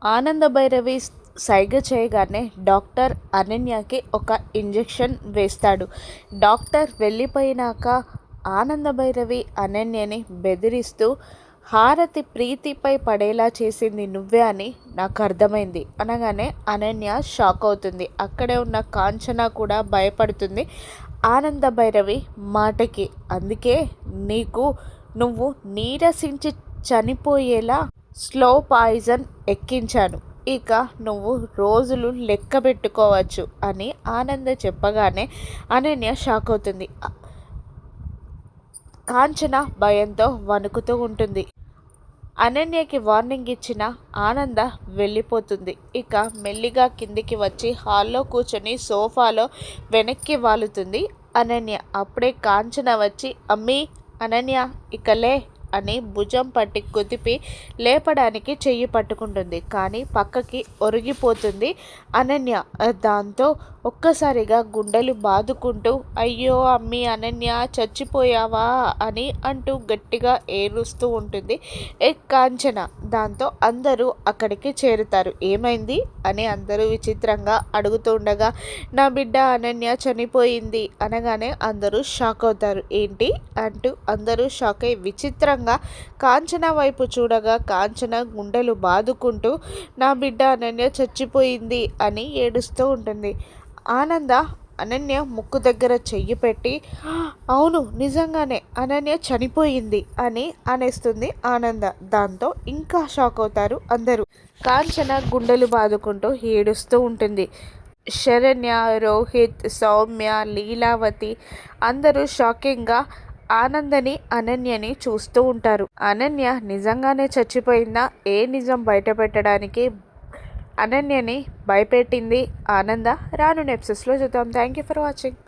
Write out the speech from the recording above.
ఆనంద భైరవి సైగ చేయగానే డాక్టర్ అనన్యకి ఒక ఇంజెక్షన్ వేస్తాడు. డాక్టర్ వెళ్ళిపోయినాక ఆనంద భైరవి అనన్యని బెదిరిస్తూ హారతి ప్రీతిపై పడేలా చేసింది నువ్వే అని నాకు అర్థమైంది అనగానే అనన్య షాక్ అవుతుంది. అక్కడే ఉన్న కాంచన కూడా భయపడుతుంది ఆనంద భైరవి మాటకి. అందుకే నీకు నువ్వు నీరసించి చనిపోయేలా స్లో పాయిజన్ ఎక్కించాను. ఇక నువ్వు రోజులు లెక్క పెట్టుకోవచ్చు అని ఆనంద చెప్పగానే అనన్య షాక్ అవుతుంది. కాంచన భయంతో వణుకుతూ ఉంటుంది. అనన్యకి వార్నింగ్ ఇచ్చిన ఆనంద వెళ్ళిపోతుంది. ఇక మెల్లిగా కిందికి వచ్చి హాల్లో కూర్చొని సోఫాలో వెనక్కి వాలుతుంది అనన్య. అప్పుడే కాంచన వచ్చి అమ్మీ అనన్య ఇకలే అని భుజం పట్టి కుదిపి లేపడానికి చెయ్యి పట్టుకుంటుంది. కానీ పక్కకి ఒరిగిపోతుంది అనన్య. దాంతో ఒక్కసారిగా గుండెలు బాదుకుంటూ అయ్యో అమ్మి అనన్య చచ్చిపోయావా అని అంటూ గట్టిగా ఏడుస్తూ ఉంటుంది కాంచన. దాంతో అందరూ అక్కడికి చేరుతారు. ఏమైంది అని అందరూ విచిత్రంగా అడుగుతూ ఉండగా నా బిడ్డ అనన్య చనిపోయింది అనగానే అందరూ షాక్ అవుతారు. ఏంటి అంటూ అందరూ షాక్ అయి విచిత్రంగా కాంచన వైపు చూడగా కాంచన గుండెలు బాదుకుంటూ నా బిడ్డ అనన్య చచ్చిపోయింది అని ఏడుస్తూ ఉంటుంది. ఆనంద అనన్య ముక్కు దగ్గర చెయ్యి పెట్టి అవును నిజంగానే అనన్య చనిపోయింది అని అనేస్తుంది ఆనంద. దాంతో ఇంకా షాక్ అవుతారు అందరూ. కాంచన గుండెలు బాదుకుంటూ ఏడుస్తూ ఉంటుంది. శరణ్య, రోహిత్, సౌమ్య, లీలావతి అందరూ షాకింగ్గా ఆనందని అనన్యని చూస్తూ ఉంటారు. అనన్య నిజంగానే చచ్చిపోయిందా? ఏ నిజం బయటపెట్టడానికి అనన్యని భయపెట్టింది ఆనంద? రాను ఎపిసోడ్స్లో చూద్దాం. Thank you for watching.